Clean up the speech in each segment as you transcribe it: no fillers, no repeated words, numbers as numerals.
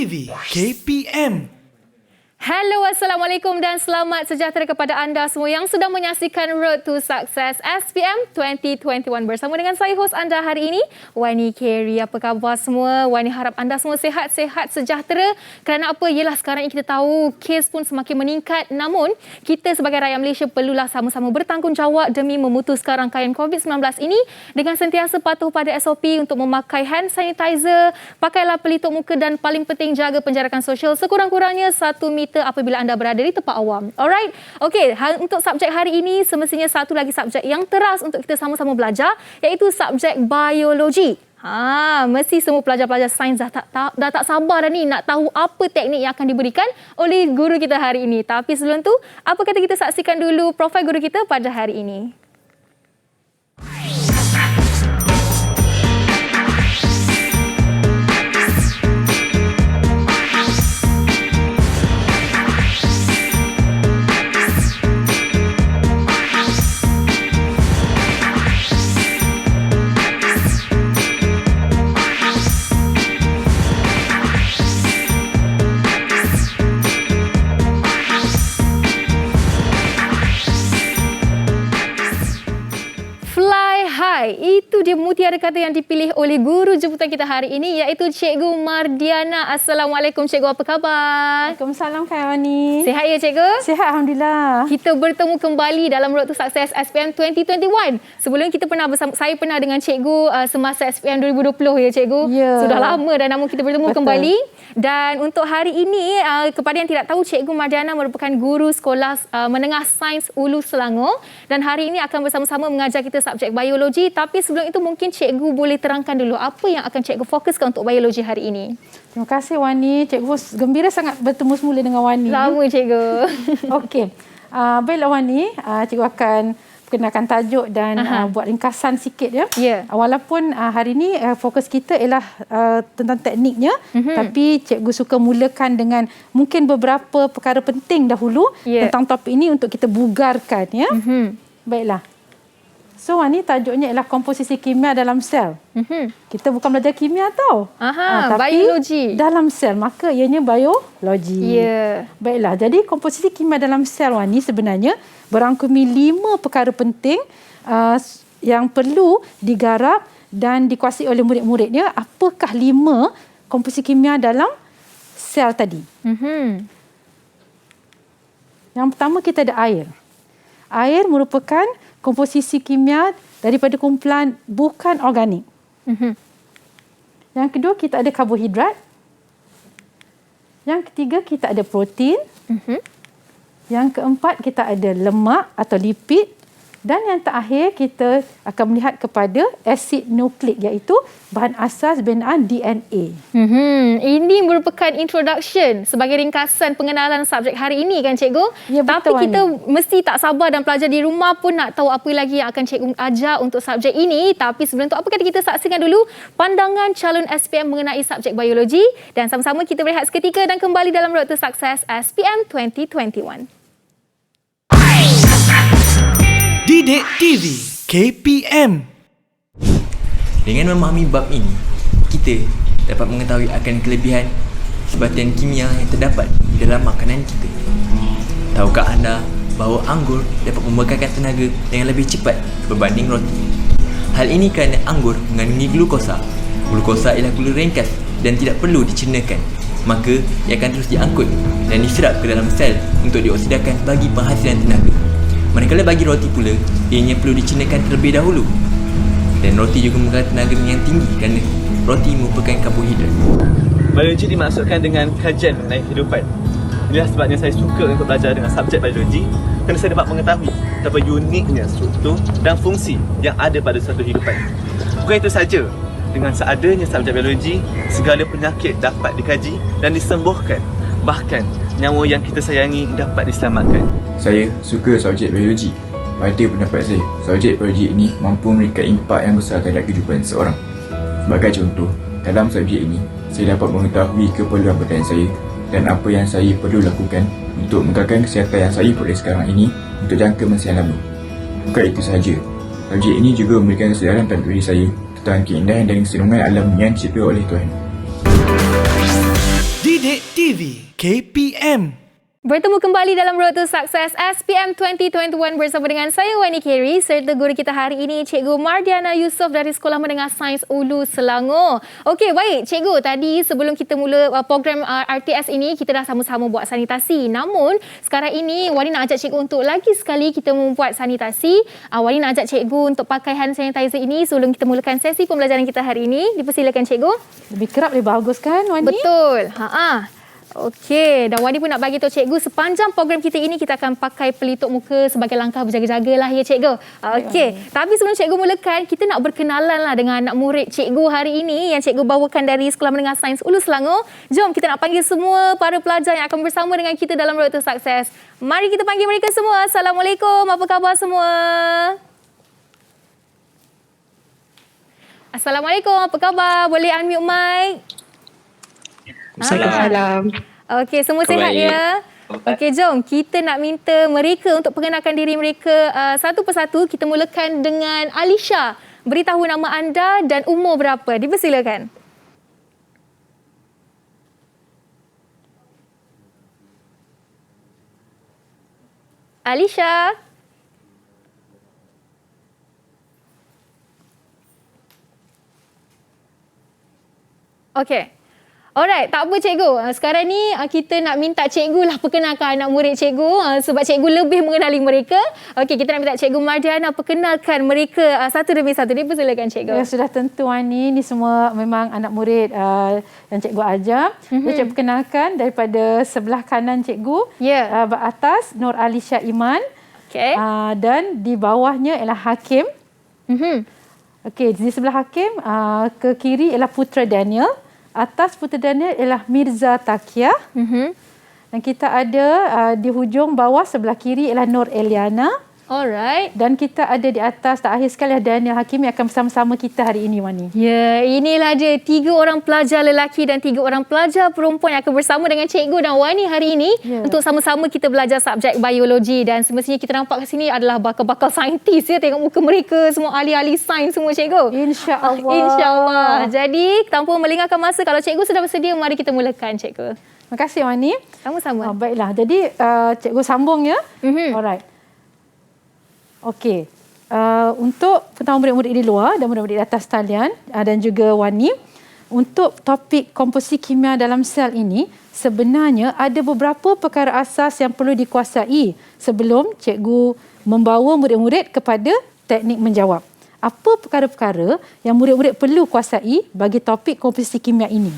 TV KPM. Hello, Assalamualaikum dan selamat sejahtera kepada anda semua yang sedang menyaksikan Road to Success SPM 2021 bersama dengan saya hos anda hari ini, Wani Kerry. Apa khabar semua? Wani harap anda semua sihat-sihat sejahtera. Kerana apa? Yelah sekarang ini kita tahu kes pun semakin meningkat, namun kita sebagai rakyat Malaysia perlulah sama-sama bertanggungjawab demi memutuskan rangkaian COVID-19 ini dengan sentiasa patuh pada SOP untuk memakai hand sanitizer, pakailah pelitup muka dan paling penting jaga penjarakan sosial sekurang-kurangnya 1 meter apabila anda berada di tempat awam. Alright? Okey, untuk subjek hari ini semestinya satu lagi subjek yang teras untuk kita sama-sama belajar, iaitu subjek biologi. Mesti semua pelajar-pelajar sains dah tak sabar dah ni nak tahu apa teknik yang akan diberikan oleh guru kita hari ini. Tapi sebelum tu, apa kata kita saksikan dulu profil guru kita pada hari ini. Itu dia mutiara kata yang dipilih oleh guru jemputan kita hari ini, iaitu Cikgu Mardiana. Assalamualaikum Cikgu, apa khabar? Waalaikumsalam Kak Wani. Sihat ya Cikgu? Sihat Alhamdulillah. Kita bertemu kembali dalam Road to Success SPM 2021. Sebelum kita saya pernah dengan Cikgu semasa SPM 2020 ya Cikgu. Ya. Sudah lama dah namun kita bertemu kembali. Dan untuk hari ini, kepada yang tidak tahu, Cikgu Mardiana merupakan guru sekolah menengah sains Ulu Selangor. Dan hari ini akan bersama-sama mengajar kita subjek biologi. Tapi sebelum itu mungkin Cikgu boleh terangkan dulu apa yang akan Cikgu fokuskan untuk biologi hari ini. Terima kasih Wani. Cikgu gembira sangat bertemu semula dengan Wani. Lama Cikgu. Okey. Baiklah Wani, Cikgu akan perkenalkan tajuk dan buat ringkasan sikit ya. Yeah. Walaupun hari ini fokus kita ialah tentang tekniknya, tapi Cikgu suka mulakan dengan mungkin beberapa perkara penting dahulu tentang topik ini untuk kita bugarkan ya. Baiklah. So, Wani, tajuknya ialah komposisi kimia dalam sel. Kita bukan belajar kimia tau. Tapi biologi. Dalam sel, maka ianya biologi. Baiklah, jadi komposisi kimia dalam sel, Wani, sebenarnya berangkumi 5 perkara penting yang perlu digarap dan dikuasai oleh murid-muridnya. Apakah 5 komposisi kimia dalam sel tadi? Yang pertama, kita ada air. Air merupakan komposisi kimia daripada kumpulan bukan organik. Yang kedua, kita ada karbohidrat. Yang ketiga, kita ada protein. Yang keempat, kita ada lemak atau lipid. Dan yang terakhir, kita akan melihat kepada asid nukleik, iaitu bahan asas binaan DNA. Ini merupakan introduction sebagai ringkasan pengenalan subjek hari ini kan Cikgu? Ya, betul, tapi kita mesti tak sabar dan pelajar di rumah pun nak tahu apa lagi yang akan Cikgu ajar untuk subjek ini. Tapi sebelum tu, apa kata kita saksikan dulu pandangan calon SPM mengenai subjek biologi dan sama-sama kita berehat seketika dan kembali dalam Road to Success SPM 2021. Didik TV KPM. Dengan memahami bab ini, kita dapat mengetahui akan kelebihan sebatian kimia yang terdapat di dalam makanan kita. Tahukah anda bahawa anggur dapat membekalkan tenaga dengan lebih cepat berbanding roti? Hal ini kerana anggur mengandungi glukosa. Glukosa ialah gula ringkas dan tidak perlu dicernakan. Maka ia akan terus diangkut dan diserap ke dalam sel untuk dioksidakan bagi penghasilan tenaga. Manakala bagi roti pula, ianya perlu dicernakan terlebih dahulu. Dan roti juga menggunakan tenaga yang tinggi kerana roti merupakan karbohidrat. Biologi dimaksudkan dengan kajian mengenai kehidupan. Inilah sebabnya saya suka untuk belajar dengan subjek biologi kerana saya dapat mengetahui betapa uniknya struktur dan fungsi yang ada pada suatu kehidupan. Bukan itu saja, dengan seadanya subjek biologi, segala penyakit dapat dikaji dan disembuhkan. Bahkan nyawa yang kita sayangi dapat diselamatkan. Saya suka subjek biologi. Pada pendapat saya, subjek biologi ini mampu memberikan impak yang besar terhadap kehidupan seseorang. Sebagai contoh, dalam subjek ini, saya dapat mengetahui keperluan badan saya dan apa yang saya perlu lakukan untuk mengekalkan kesihatan yang saya peroleh sekarang ini untuk jangka masa yang lama. Bukan itu sahaja, subjek ini juga memberikan kesedaran pada diri saya tentang keindahan dan kesenangan alam yang dicipta oleh Tuhan. Didik TV KPM. Bertemu kembali dalam Road to Success SPM 2021 bersama dengan saya Wani Kerry serta guru kita hari ini Cikgu Mardiana Yusof dari Sekolah Menengah Sains Ulu Selangor. Okey, baik Cikgu, tadi sebelum kita mula program RTS ini kita dah sama-sama buat sanitasi. Namun sekarang ini Wani nak ajak Cikgu untuk lagi sekali kita membuat sanitasi. Wani nak ajak Cikgu untuk pakai hand sanitizer ini sebelum kita mulakan sesi pembelajaran kita hari ini. Dipersilakan Cikgu. Lebih kerap, lebih bagus kan Wani? Betul. Okey, dan Wani pun nak bagi tahu Cikgu sepanjang program kita ini kita akan pakai pelitup muka sebagai langkah berjaga-jaga lah ya Cikgu. Okey, tapi sebelum Cikgu mulakan, kita nak berkenalan lah dengan anak murid Cikgu hari ini yang Cikgu bawakan dari Sekolah Menengah Sains Ulu Selangor. Jom kita nak panggil semua para pelajar yang akan bersama dengan kita dalam Road to Success. Mari kita panggil mereka semua. Assalamualaikum, apa khabar semua? Assalamualaikum, apa khabar? Boleh unmute mic? Salam. Okey, semua sihat ya? Okey, jom kita nak minta mereka untuk perkenalkan diri mereka satu persatu. Kita mulakan dengan Alisha. Beritahu nama anda dan umur berapa. Dipersilakan. Alisha. Okey. Alright, tak apa Cikgu. Sekarang ni kita nak minta Cikgu lah perkenalkan anak murid Cikgu sebab Cikgu lebih mengenali mereka. Okey, kita nak minta Cikgu Mardiana perkenalkan mereka satu demi satu. Dipersilakan Cikgu. Ya, sudah tentu Wani, ni semua memang anak murid yang Cikgu ajar. Cikgu perkenalkan daripada sebelah kanan Cikgu. Atas Nur Alisha Iman. Okay. Dan di bawahnya ialah Hakim. Okey, di sebelah Hakim ke kiri ialah Putra Daniel. Atas Putra Daniel ialah Mirza Takia. Dan kita ada di hujung bawah sebelah kiri ialah Nur Eliana. Alright. Dan kita ada di atas tak akhir sekali Daniel Hakim yang akan bersama-sama kita hari ini Wani. Ya, inilah dia 3 orang pelajar lelaki dan 3 orang pelajar perempuan yang akan bersama dengan Cikgu dan Wani hari ini untuk sama-sama kita belajar subjek biologi. Dan semestinya kita nampak kat sini adalah bakal-bakal saintis ya. Tengok muka mereka semua ahli-ahli sains semua Cikgu. InsyaAllah. InsyaAllah. Jadi tanpa melengahkan masa, kalau Cikgu sudah bersedia, mari kita mulakan Cikgu. Terima kasih Wani. Sama-sama. Baiklah, jadi Cikgu sambung ya. Alright. Okey, untuk pertama murid-murid di luar dan murid-murid di atas talian dan juga Wani, untuk topik komposisi kimia dalam sel ini, sebenarnya ada beberapa perkara asas yang perlu dikuasai sebelum Cikgu membawa murid-murid kepada teknik menjawab. Apa perkara-perkara yang murid-murid perlu kuasai bagi topik komposisi kimia ini?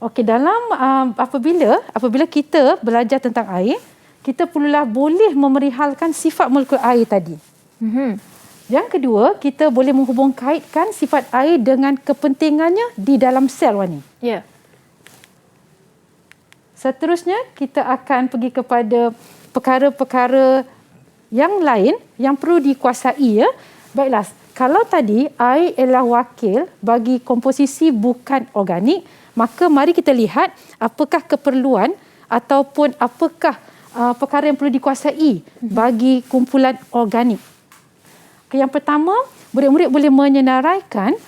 Okey, dalam apabila kita belajar tentang air, kita perlulah boleh memerihalkan sifat molekul air tadi. Yang kedua, kita boleh menghubung kaitkan sifat air dengan kepentingannya di dalam sel Wani. Ya. Seterusnya, kita akan pergi kepada perkara-perkara yang lain yang perlu dikuasai ya. Baiklah, kalau tadi air ialah wakil bagi komposisi bukan organik, maka mari kita lihat apakah keperluan ataupun apakah perkara yang perlu dikuasai bagi kumpulan organik. Yang pertama, murid-murid boleh menyenaraikan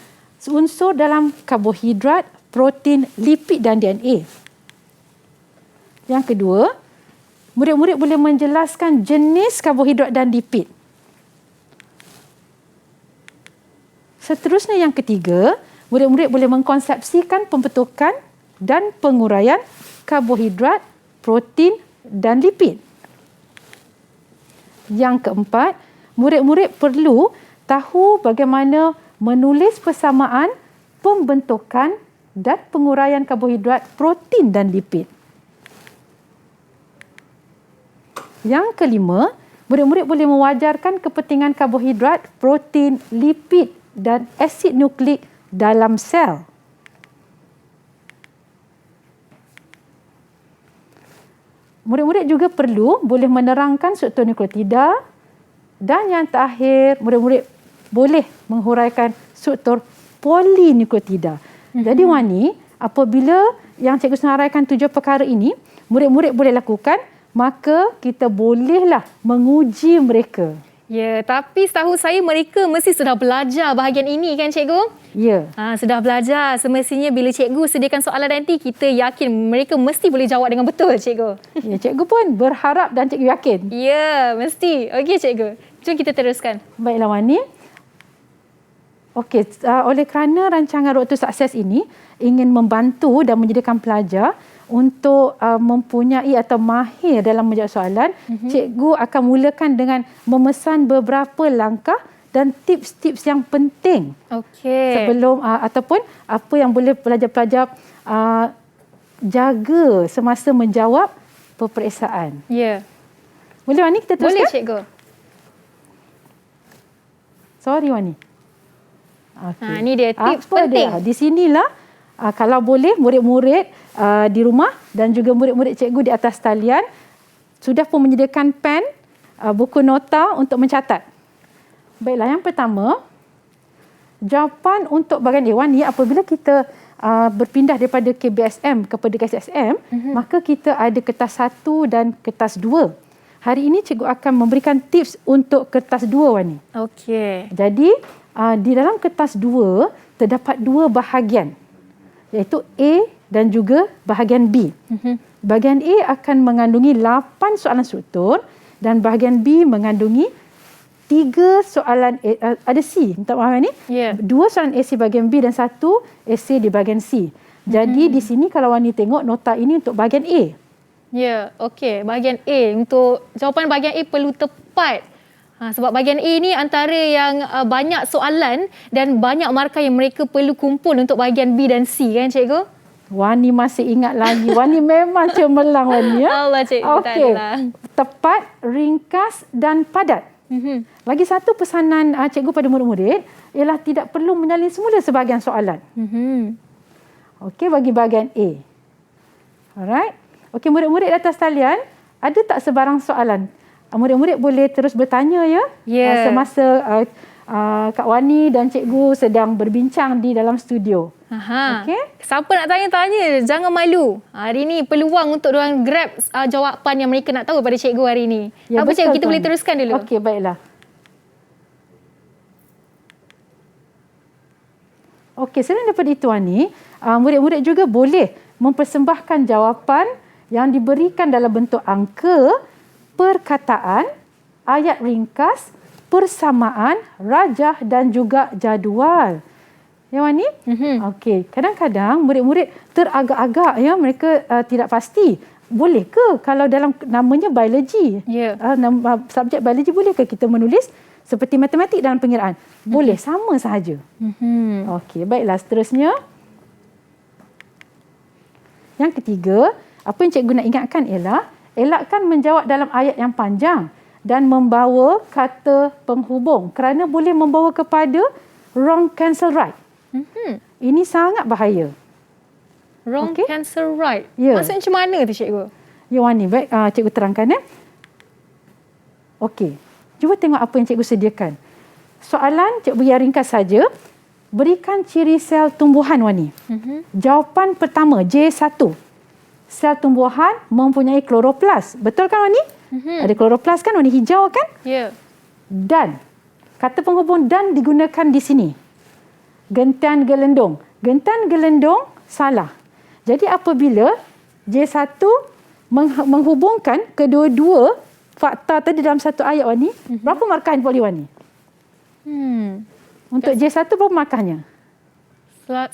unsur dalam karbohidrat, protein, lipid dan DNA. Yang kedua, murid-murid boleh menjelaskan jenis karbohidrat dan lipid. Seterusnya yang ketiga, murid-murid boleh mengkonsepsikan pembentukan dan penguraian karbohidrat, protein dan lipid. Yang keempat, murid-murid perlu tahu bagaimana menulis persamaan pembentukan dan penguraian karbohidrat, protein dan lipid. Yang kelima, murid-murid boleh mewajarkan kepentingan karbohidrat, protein, lipid dan asid nukleik dalam sel. Murid-murid juga boleh menerangkan struktur nukleotida dan yang terakhir, murid-murid boleh menghuraikan struktur polinukleotida. Jadi Wani, apabila yang Cikgu senaraikan 7 perkara ini, murid-murid boleh lakukan, maka kita bolehlah menguji mereka. Ya, tapi setahu saya mereka mesti sudah belajar bahagian ini kan cikgu? Ya. Sudah belajar. Semestinya bila cikgu sediakan soalan nanti, kita yakin mereka mesti boleh jawab dengan betul cikgu. Ya, cikgu pun berharap dan cikgu yakin. Ya, mesti. Okey cikgu. Jom kita teruskan. Baiklah Wani. Okey, oleh kerana rancangan Road to Success ini ingin membantu dan menyediakan pelajar untuk mempunyai atau mahir dalam menjawab soalan, cikgu akan mulakan dengan memesan beberapa langkah dan tips-tips yang penting. Okey. Sebelum ataupun apa yang boleh pelajar-pelajar jaga semasa menjawab peperiksaan. Ya. Boleh Wani kita teruskan? Boleh cikgu. Sorry Wani. Okay. Ni dia tips apa penting. Dia? Di sinilah kalau boleh murid-murid di rumah dan juga murid-murid cikgu di atas talian sudah pun menyediakan pen, buku nota untuk mencatat. Baiklah, yang pertama, jawapan untuk bahagian A1 ni apabila kita berpindah daripada KBSM kepada KSSM, maka kita ada kertas 1 dan kertas 2. Hari ini cikgu akan memberikan tips untuk kertas 2 Wani. Okey. Jadi di dalam kertas 2 terdapat 2 bahagian, iaitu A dan juga bahagian B. Bahagian A akan mengandungi 8 soalan struktur dan bahagian B mengandungi 3 soalan ada C. Minta maaf ni. Yeah. 2 soalan essay bahagian B dan 1 essay di bahagian C. Jadi di sini kalau Wani tengok nota ini untuk bahagian A. Ya, okey. Bahagian A. Untuk jawapan bahagian A perlu tepat. Sebab bahagian A ni antara yang banyak soalan dan banyak markah yang mereka perlu kumpul untuk bahagian B dan C kan cikgu? Wani masih ingat lagi. Wani memang cemerlang Wani ya. Allah cikgu, tak Okey. adalah. Tepat, ringkas dan padat. Lagi satu pesanan cikgu pada murid-murid ialah tidak perlu menyalin semula sebahagian soalan. Okey, bagi bahagian A. Alright. Okey, murid-murid di atas talian, ada tak sebarang soalan? Murid-murid boleh terus bertanya ya. Ya. Semasa Kak Wani dan cikgu sedang berbincang di dalam studio. Okey. Siapa nak tanya-tanya, jangan malu. Hari ni peluang untuk diorang grab jawapan yang mereka nak tahu pada cikgu hari ni. Ya, Apa cikgu, kita Tuan. boleh teruskan dulu. Okey, baiklah. Okey, selain daripada itu Wani, murid-murid juga boleh mempersembahkan jawapan yang diberikan dalam bentuk angka, perkataan, ayat ringkas, persamaan, rajah dan juga jadual. Ya Wani? Okey, kadang-kadang murid-murid teragak-agak ya, mereka tidak pasti. Boleh ke kalau dalam namanya biologi? Ya. Subjek biologi boleh ke kita menulis seperti matematik dalam pengiraan? Boleh, sama sahaja. Okey, baiklah seterusnya. Yang ketiga, apa yang cikgu nak ingatkan ialah elakkan menjawab dalam ayat yang panjang dan membawa kata penghubung kerana boleh membawa kepada wrong cancel right. Ini sangat bahaya. Wrong Okey. cancel right. Ya. Maksudnya macam mana tu cikgu? Ya Wani, baik cikgu terangkan ya. Okey. Cuba tengok apa yang cikgu sediakan. Soalan cikgu yang ringkas saja. Berikan ciri sel tumbuhan Wani. Jawapan pertama J1. Sel tumbuhan mempunyai kloroplas. Betul kan Wani? Ada kloroplas kan, warna hijau kan? Ya. Dan. Kata penghubung dan digunakan di sini. Gentian gelendong. Gentian gelendong salah. Jadi apabila J1 menghubungkan kedua-dua fakta tadi dalam satu ayat Wani, berapa markah yang boleh Wani? Untuk J1 berapa markahnya? 1.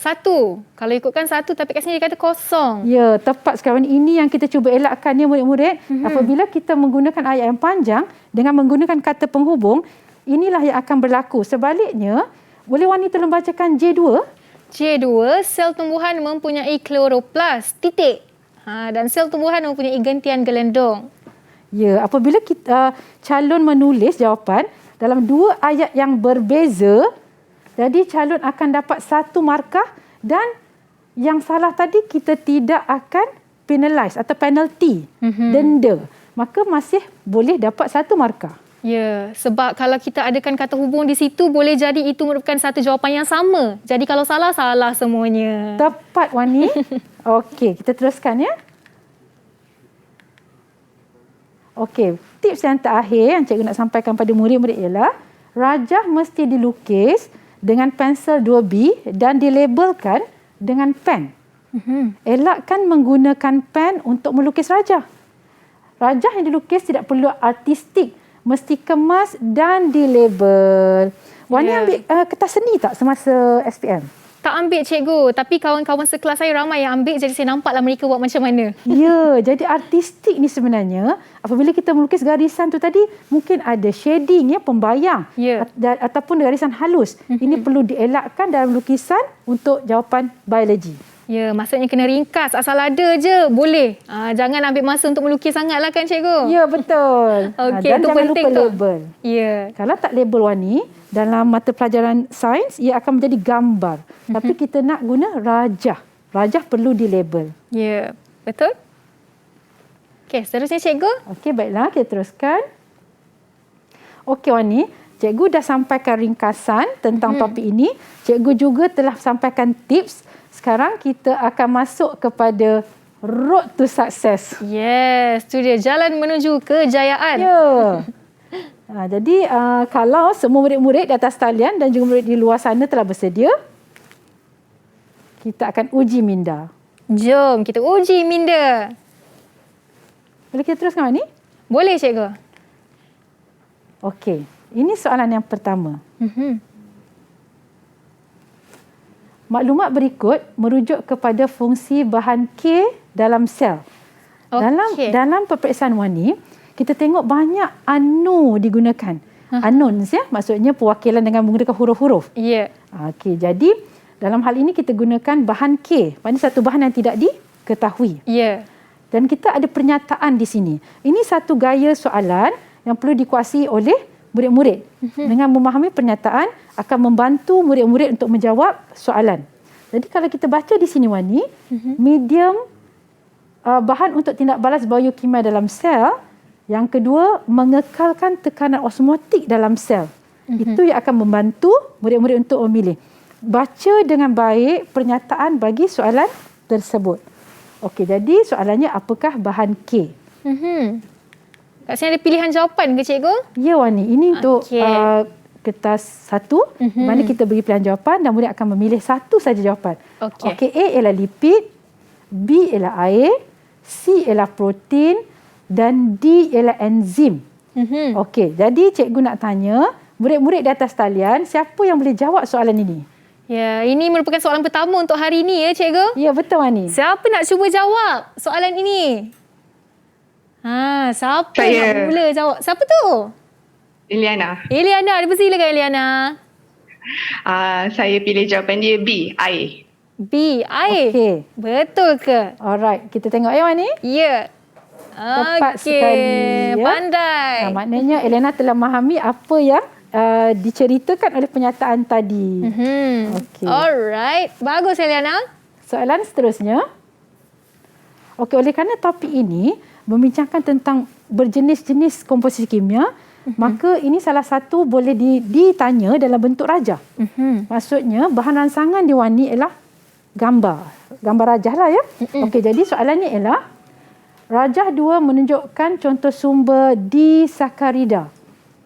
Kalau ikutkan 1 tapi kat sini dia kata kosong. Ya, tepat sekali. Ini yang kita cuba elakkan ya murid-murid. Apabila kita menggunakan ayat yang panjang dengan menggunakan kata penghubung, inilah yang akan berlaku. Sebaliknya, boleh Wani tolong bacakan J2? J2, sel tumbuhan mempunyai kloroplas. Titik. Dan sel tumbuhan mempunyai gentian gelendong. Ya, apabila kita calon menulis jawapan dalam 2 ayat yang berbeza, jadi calon akan dapat 1 markah dan yang salah tadi kita tidak akan penalize atau penalty, denda. Maka masih boleh dapat 1 markah. Ya, sebab kalau kita adakan kata hubung di situ, boleh jadi itu merupakan satu jawapan yang sama. Jadi kalau salah, salah semuanya. Tepat Wani. Okey, kita teruskan ya. Okey, tips yang terakhir yang cikgu nak sampaikan pada murid-murid ialah rajah mesti dilukis dengan pensel 2B dan dilabelkan dengan pen. Elakkan menggunakan pen untuk melukis rajah. Rajah yang dilukis tidak perlu artistik, mesti kemas dan dilabel. Wani ambil kertas seni tak semasa SPM? Tak ambil cikgu, tapi kawan-kawan sekelas saya ramai yang ambil, jadi saya nampaklah mereka buat macam mana. Ya, jadi artistik ni sebenarnya apabila kita melukis garisan tu tadi mungkin ada shading ya, pembayang ataupun garisan halus. Ini perlu dielakkan dalam lukisan untuk jawapan biologi. Ya, maksudnya kena ringkas, asal ada je boleh. Jangan ambil masa untuk melukis sangatlah kan cikgu. Ya, betul. Okey, Dan itu jangan penting lupa tu. label. Ya. Kalau tak label Wani, dalam mata pelajaran sains ia akan menjadi gambar. Tapi kita nak guna rajah. Rajah perlu dilabel. Ya, betul? Okey, seterusnya cikgu. Okey, baiklah kita teruskan. Okey Wani, cikgu dah sampaikan ringkasan tentang topik ini. Cikgu juga telah sampaikan tips. Sekarang kita akan masuk kepada road to success. Yes, itu dia jalan menuju kejayaan. Ya. Jadi kalau semua murid-murid di atas talian dan juga murid di luar sana telah bersedia, kita akan uji minda. Jom kita uji minda. Boleh kita teruskan ni? Boleh cikgu. Okey, ini soalan yang pertama. Maklumat berikut merujuk kepada fungsi bahan K dalam sel. Okey. Dalam peperiksaan Wani, kita tengok banyak anu digunakan. Anons ya, maksudnya perwakilan dengan menggunakan huruf-huruf. Ya. Okey, jadi dalam hal ini kita gunakan bahan K. Maksudnya satu bahan yang tidak diketahui. Ya. Dan kita ada pernyataan di sini. Ini satu gaya soalan yang perlu dikuasai oleh murid-murid. Dengan memahami pernyataan akan membantu murid-murid untuk menjawab soalan. Jadi kalau kita baca di sini Wani, medium bahan untuk tindak balas biokimia dalam sel. Yang kedua, mengekalkan tekanan osmotik dalam sel. Itu yang akan membantu murid-murid untuk memilih. Baca dengan baik pernyataan bagi soalan tersebut. Okey, jadi soalannya apakah bahan K? Kat sini ada pilihan jawapan ke cikgu? Ya Wani, ini untuk Okey. kertas satu. Mana kita beri pilihan jawapan dan murid akan memilih satu saja jawapan. Okey. Okey, A ialah lipid, B ialah air, C ialah protein dan D ialah enzim. Okey, jadi cikgu nak tanya murid-murid di atas talian, siapa yang boleh jawab soalan ini? Ya, ini merupakan soalan pertama untuk hari ini ya cikgu. Ya, betul Wani. Siapa nak cuba jawab soalan ini? Siapa Saya. nak mula jawab? Siapa tu? Iliana. Eliana, dipersilakan Eliana. Saya pilih jawapan dia B, air. B, air. Okey. Betul ke? Alright, kita tengok ya Wani. Ya. Tepat Okey. sekali, ya. Pandai. Maknanya Elena telah memahami apa yang diceritakan oleh pernyataan tadi. Okey. Alright. Bagus Eliana. Soalan seterusnya. Okey, oleh kerana topik ini membincangkan tentang berjenis-jenis komposisi kimia, maka ini salah satu boleh ditanya dalam bentuk rajah. Maksudnya bahan rangsangan di Wani ialah gambar rajah lah ya. Okey, jadi soalannya ialah rajah 2 menunjukkan contoh sumber disakarida.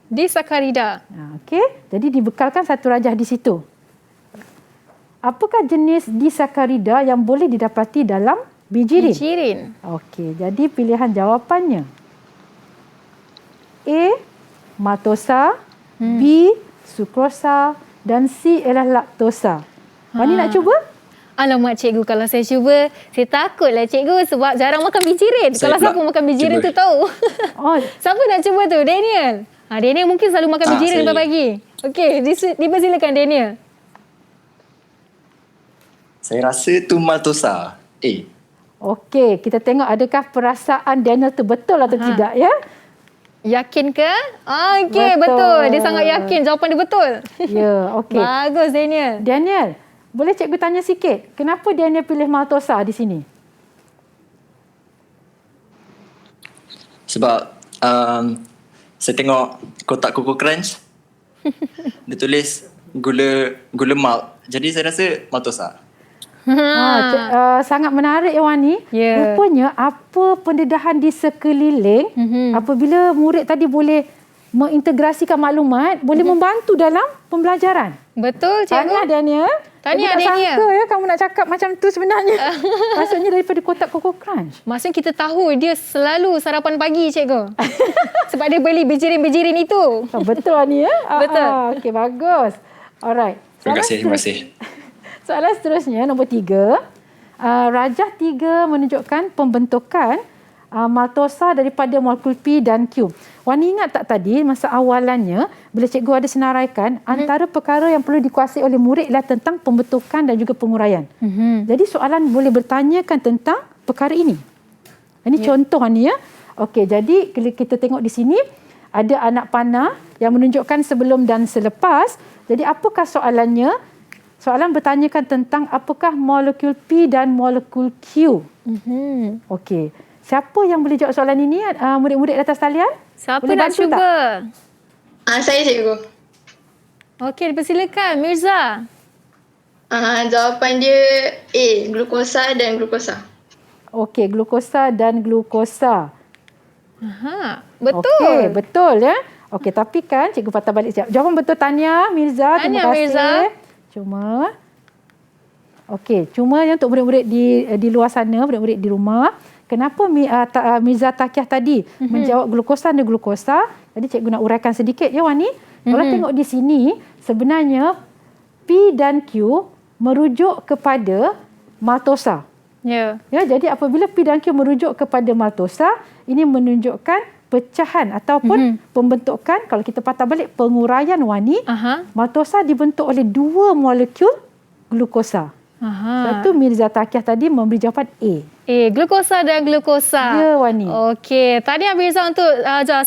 Disakarida. Okey, jadi dibekalkan satu rajah di situ. Apakah jenis disakarida yang boleh didapati dalam bijirin? Bijirin. Okey, jadi pilihan jawapannya. A, maltosa, B, sukrosa dan C ialah laktosa. Wani nak cuba? Alamak cikgu, kalau saya cuba, saya takutlah cikgu sebab jarang makan bijirin. Saya Kalau pula siapa makan bijirin cuba. tu tahu. Oh, Siapa nak cuba tu? Daniel. Daniel mungkin selalu makan bijirin saya. pagi. Okey, dipersilakan Daniel. Saya rasa tu maltosa. okey. Kita tengok adakah perasaan Daniel tu betul atau tidak ya? Yakin ke? Okey, betul. Dia sangat yakin jawapan dia betul. Ya, okey. Bagus Daniel. Daniel, boleh cikgu tanya sikit, kenapa Daniel pilih maltosa di sini? Sebab saya tengok kotak Coco Crunch. Dia tulis gula malt. Jadi saya rasa maltosa. Sangat menarik ya Wani. Ya. Rupanya apa pendedahan di sekeliling apabila murid tadi boleh mengintegrasikan maklumat, boleh membantu dalam pembelajaran. Betul, cikgu. Tahniah Daniel. Tahniah, Ibu tak Daniel. sangka ya kamu nak cakap macam tu sebenarnya. Maksudnya daripada kotak Coco Crunch. Maksudnya kita tahu dia selalu sarapan pagi, cikgu. Sebab dia beli bejirin-bejirin itu. Betul Wani ya? Betul. Okey, bagus. Alright. Terima kasih. Soalan seterusnya, nombor 3. Rajah 3 menunjukkan pembentukan maltosa daripada molekul P dan Q. Wani ingat tak tadi masa awalannya bila cikgu ada senaraikan antara perkara yang perlu dikuasai oleh murid ialah tentang pembentukan dan juga penguraian. Jadi soalan boleh bertanyakan tentang perkara ini. Ini contoh ni ya. Okey, jadi kita tengok di sini ada anak panah yang menunjukkan sebelum dan selepas. Jadi apakah soalannya? Soalan bertanyakan tentang apakah molekul P dan molekul Q. Okey. Siapa yang boleh jawab soalan ini? Murid-murid di atas talian? Siapa boleh nak cuba? Saya cikgu. Okey, dipersilakan. Mirza. Jawapan dia A, glukosa dan glukosa. Okey, glukosa dan glukosa. Betul. Okey, betul ya. Okey, tapi kan cikgu patah balik siap. Jawapan betul Tania, Mirza. Tahniah, Terima kasih. Mirza. Cuma yang untuk murid-murid di luar sana, murid-murid di rumah, kenapa Mirza Takiah tadi menjawab glukosa dan glukosa? Jadi cikgu nak uraikan sedikit ya Wani. Kalau tengok di sini, sebenarnya P dan Q merujuk kepada maltosa. Ya. Ya, jadi apabila P dan Q merujuk kepada maltosa, ini menunjukkan pecahan ataupun pembentukan, kalau kita patah balik penguraian Wani, maltosa dibentuk oleh 2 molekul glukosa. Satu Mirza Takiah tadi memberi jawapan A. Glukosa dan glukosa. Ya, Wani. Okey, tadi Mirza untuk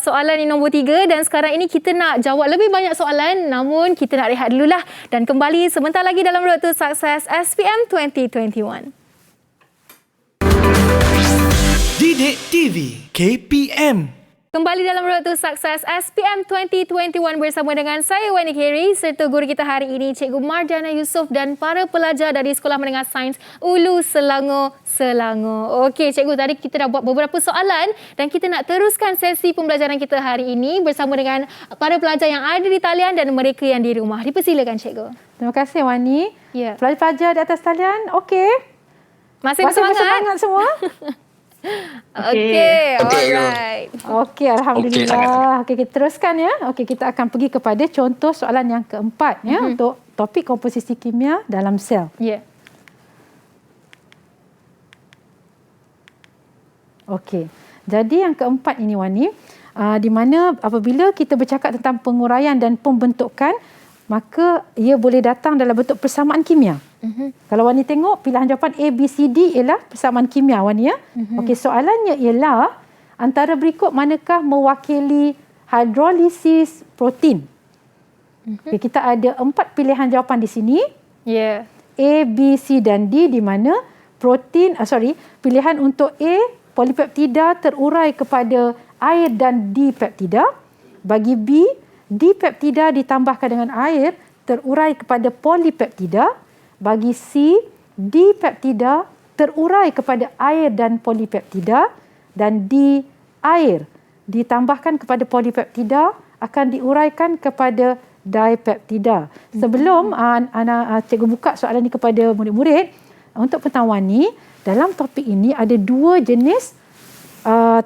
soalan yang nombor 3 dan sekarang ini kita nak jawab lebih banyak soalan, namun kita nak rehat dululah dan kembali sebentar lagi dalam Road to Success SPM 2021. Didik TV KPM. Kembali dalam Road to Success SPM 2021 bersama dengan saya Wani Kerry serta guru kita hari ini Cikgu Marjana Yusof dan para pelajar dari Sekolah Menengah Sains Ulu Selangor. Okey cikgu, tadi kita dah buat beberapa soalan dan kita nak teruskan sesi pembelajaran kita hari ini bersama dengan para pelajar yang ada di talian dan mereka yang di rumah. Dipersilakan cikgu. Terima kasih Wani. Ya. Pelajar-pelajar di atas talian, okey. Masih bersemangat semua? Okey, alright. Okey, alhamdulillah. Okey, kita teruskan ya. Okey, kita akan pergi kepada contoh soalan yang keempat ya untuk topik komposisi kimia dalam sel. Ya. Okey. Jadi yang keempat ini Wani, di mana apabila kita bercakap tentang penguraian dan pembentukan, maka ia boleh datang dalam bentuk persamaan kimia. Kalau Wani tengok pilihan jawapan A, B, C, D ialah persamaan kimia Wani ya. Okey, soalannya ialah antara berikut manakah mewakili hidrolisis protein? Okay, kita ada 4 pilihan jawapan di sini. Ya. A, B, C dan D, di mana pilihan untuk A, polipeptida terurai kepada air dan D peptida. Bagi B, D peptida ditambahkan dengan air terurai kepada polipeptida. Bagi C, D peptida terurai kepada air dan polipeptida, dan D, air ditambahkan kepada polipeptida akan diuraikan kepada dipeptida. Sebelum cikgu buka soalan ini kepada murid-murid, untuk pengetahuan ni, dalam topik ini ada 2 jenis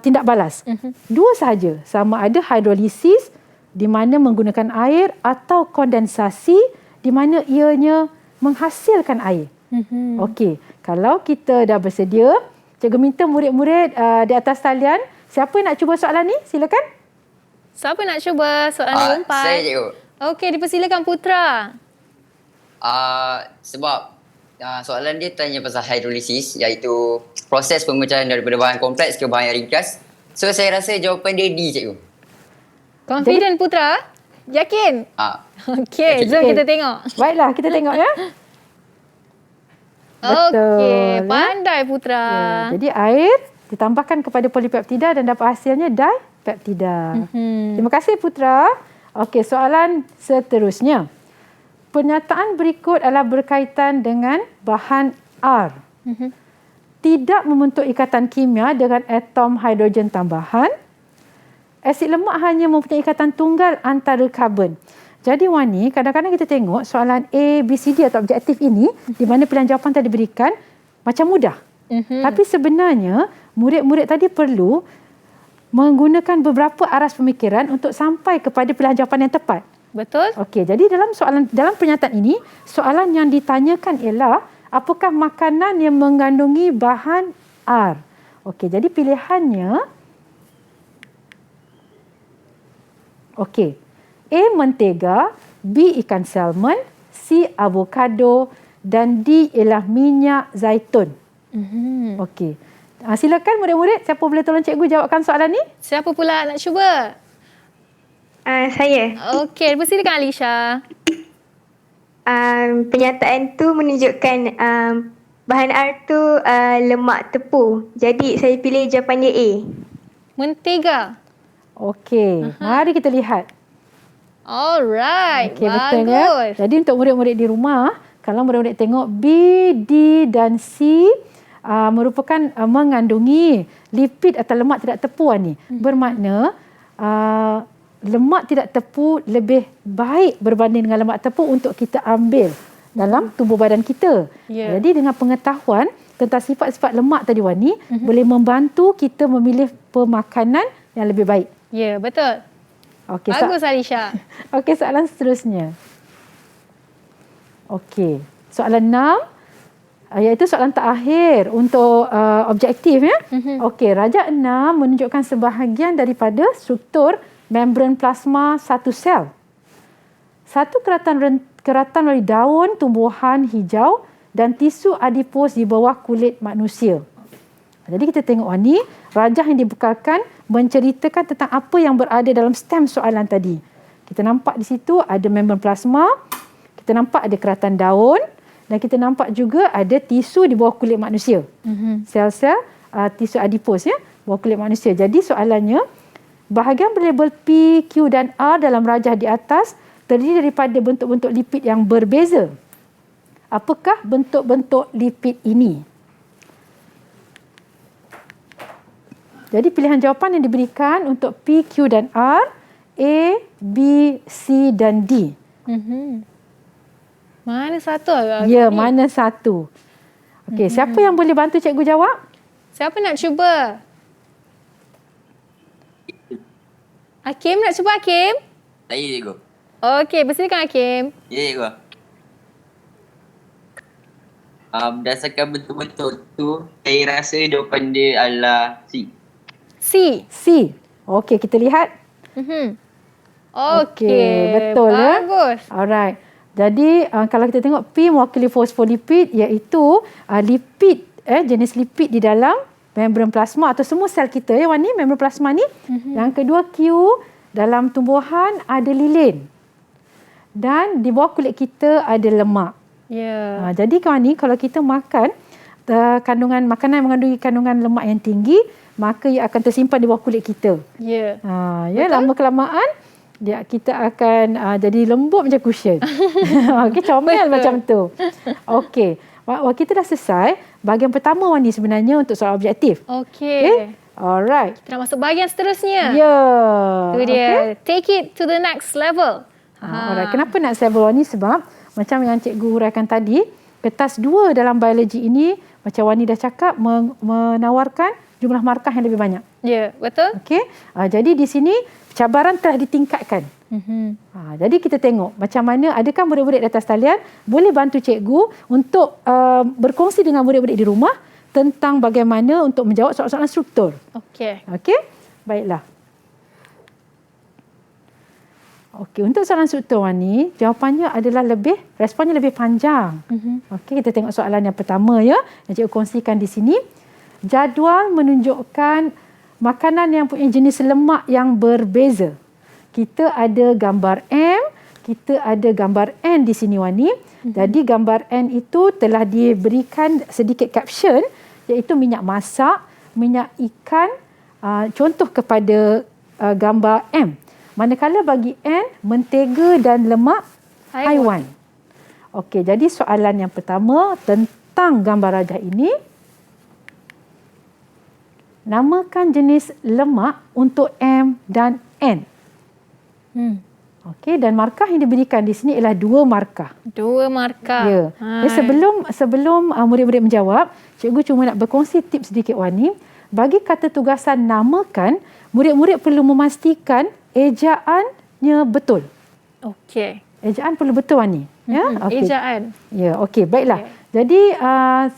tindak balas. 2 sahaja, sama ada hidrolisis di mana menggunakan air atau kondensasi di mana ianya menghasilkan air. Okey, kalau kita dah bersedia, cikgu minta murid-murid di atas talian, siapa yang nak cuba soalan ni? Silakan. Siapa nak cuba soalan nombor 4? Saya cikgu. Okey, dipersilakan Putra. Sebab soalan dia tanya pasal hidrolisis, iaitu proses pemecahan daripada bahan kompleks ke bahan yang ringkas. So saya rasa jawapan dia D cikgu. Confident Putra? Yakin? Okey, jom kita tengok. Baiklah, kita tengok ya. Okey, pandai Putra. Ya, jadi air ditambahkan kepada polipeptida dan dapat hasilnya dipeptida. Terima kasih Putra. Okey, soalan seterusnya. Pernyataan berikut adalah berkaitan dengan bahan R. Tidak membentuk ikatan kimia dengan atom hidrogen tambahan. Asid lemak hanya mempunyai ikatan tunggal antara karbon. Jadi Wani, kadang-kadang kita tengok soalan A, B, C, D atau objektif ini di mana pilihan jawapan tadi diberikan macam mudah. Tapi sebenarnya murid-murid tadi perlu menggunakan beberapa aras pemikiran untuk sampai kepada pilihan jawapan yang tepat. Betul? Okey, jadi dalam pernyataan ini, soalan yang ditanyakan ialah apakah makanan yang mengandungi bahan R? Okey, jadi pilihannya okey. A. Mentega, B. Ikan salmon, C. Avokado dan D. ialah minyak zaitun. Okey. Silakan murid-murid, siapa boleh tolong cikgu jawabkan soalan ni? Siapa pula nak cuba? Saya. Okey, silakan Alisha. Pernyataan tu menunjukkan bahan R tu lemak tepu. Jadi saya pilih jawapan dia A. Mentega. Okey, mari kita lihat. Alright, Okey, betul ya. bagus. Jadi untuk murid-murid di rumah, kalau murid-murid tengok B, D dan C merupakan mengandungi lipid atau lemak tidak tepu ni. Bermakna lemak tidak tepu lebih baik berbanding dengan lemak tepu untuk kita ambil dalam tubuh badan kita. Jadi dengan pengetahuan tentang sifat-sifat lemak tadi Wani, boleh membantu kita memilih pemakanan yang lebih baik. Ya, betul. Okey, Bagus Alisha. Okey, soalan seterusnya. Okey, soalan 6 iaitu soalan terakhir untuk objektif ya. Okey, rajak 6 menunjukkan sebahagian daripada struktur membran plasma satu sel. Satu keratan dari daun tumbuhan hijau dan tisu adipos di bawah kulit manusia. Jadi kita tengok ni, rajah yang dibekalkan menceritakan tentang apa yang berada dalam stem soalan tadi. Kita nampak di situ ada membran plasma, kita nampak ada keratan daun dan kita nampak juga ada tisu di bawah kulit manusia. Sel-sel tisu adipos ya, bawah kulit manusia. Jadi soalannya, bahagian berlabel P, Q dan R dalam rajah di atas terdiri daripada bentuk-bentuk lipid yang berbeza. Apakah bentuk-bentuk lipid ini? Jadi pilihan jawapan yang diberikan untuk P, Q dan R, A, B, C dan D. Mana satu agak? Ya, mana satu? Okey, siapa yang boleh bantu cikgu jawab? Siapa nak cuba? Hakim nak cuba Hakim? Saya cikgu. Okey, bersilakan Hakim. Ya cikgu. Berdasarkan bentuk-bentuk tu, saya rasa jawapan dia adalah C. C. Okey, kita lihat. Okey, betul ya. Bagus. Alright. Jadi kalau kita tengok P mewakili fosfolipid iaitu lipid jenis lipid di dalam membran plasma atau semua sel kita ya Wani, membran plasma ni. Yang kedua Q, dalam tumbuhan ada lilin. Dan di bawah kulit kita ada lemak. Ya. Jadi kawan ni kalau kita makan kandungan makanan yang mengandungi kandungan lemak yang tinggi, maka ia akan tersimpan di bawah kulit kita. Ya. Lama kelamaan kita akan jadi lembut macam cushion. Okey, comel macam tu. Okey. Kita dah selesai bahagian pertama Wani sebenarnya untuk soal objektif. Okey. Alright. Kita nak masuk bahagian seterusnya. Ya. Itu dia. Take it to the next level. Alright. Kenapa next level Wani? Sebab macam yang cikgu huraikan tadi, kertas 2 dalam biologi ini macam Wani dah cakap menawarkan jumlah markah yang lebih banyak. Ya, betul. Okey. Jadi di sini cabaran telah ditingkatkan. Jadi kita tengok macam mana, adakah murid-murid di atas talian boleh bantu cikgu untuk berkongsi dengan murid-murid di rumah tentang bagaimana untuk menjawab soalan-soalan struktur. Okey. Okey? Baiklah. Okey, untuk soalan struktur ni, jawapannya adalah responnya lebih panjang. Okey, kita tengok soalan yang pertama ya, yang cikgu kongsikan di sini. Jadual menunjukkan makanan yang punya jenis lemak yang berbeza. Kita ada gambar M, kita ada gambar N di sini Wani. Jadi gambar N itu telah diberikan sedikit caption iaitu minyak masak, minyak ikan, contoh kepada gambar M. Manakala bagi N, mentega dan lemak haiwan. Okey, jadi soalan yang pertama tentang gambar rajah ini, namakan jenis lemak untuk M dan N. Okey, dan markah yang diberikan di sini ialah 2 markah. 2 markah. Ya. Jadi sebelum murid-murid menjawab, cikgu cuma nak berkongsi tips sedikit Wani. Bagi kata tugasan namakan, murid-murid perlu memastikan ejaannya betul. Okey. Ejaan perlu betul Wani. Ya, okey. Ejaan. Ya, okey, baiklah. Okey. Jadi